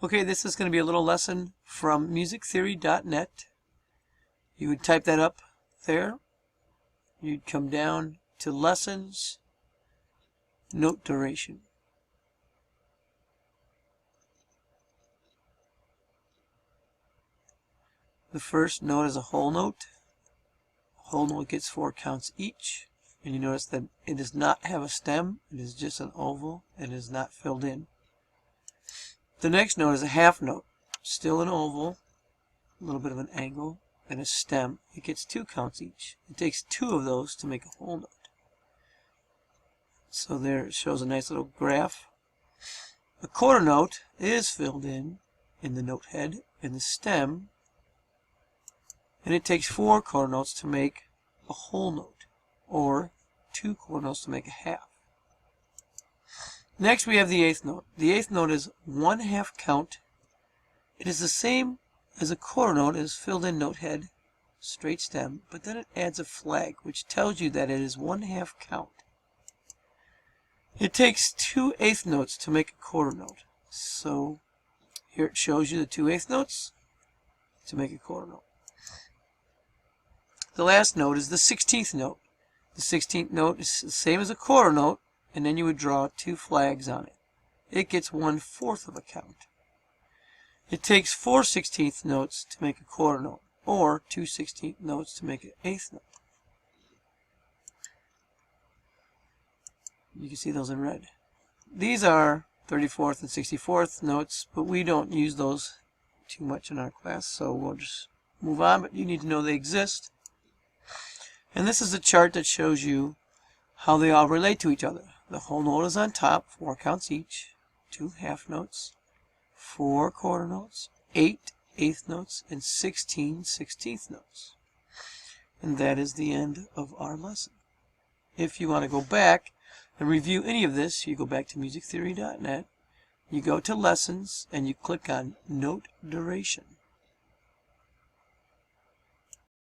Okay, this is going to be a little lesson from musictheory.net. You would type that up there. You'd come down to lessons, note duration. The first note is a whole note. A whole note gets 4 counts each. And you notice that it does not have a stem. It is just an oval and is not filled in. The next note is a half note. Still an oval, a little bit of an angle, and a stem. It gets 2 counts each. It takes 2 of those to make a whole note. So there it shows a nice little graph. A quarter note is filled in the note head and the stem. And it takes 4 quarter notes to make a whole note, or 2 quarter notes to make a half. Next we have the eighth note. The eighth note is 1/2 count. It is the same as a quarter note, is filled in note head, straight stem, but then it adds a flag which tells you that it is 1/2 count. It takes 2 eighth notes to make a quarter note. So here it shows you the 2 eighth notes to make a quarter note. The last note is the 16th note. The 16th note is the same as a quarter note, and then you would draw 2 flags on it. It gets 1/4 of a count. It takes 4 16th notes to make a quarter note, or 2 16th notes to make an eighth note. You can see those in red. These are 34th and 64th notes, but we don't use those too much in our class, so we'll just move on, but you need to know they exist. And this is a chart that shows you how they all relate to each other. The whole note is on top, 4 counts each, 2 half notes, 4 quarter notes, 8 eighth notes, and 16 16th notes. And that is the end of our lesson. If you want to go back and review any of this, you go back to musictheory.net, you go to lessons, and you click on note duration.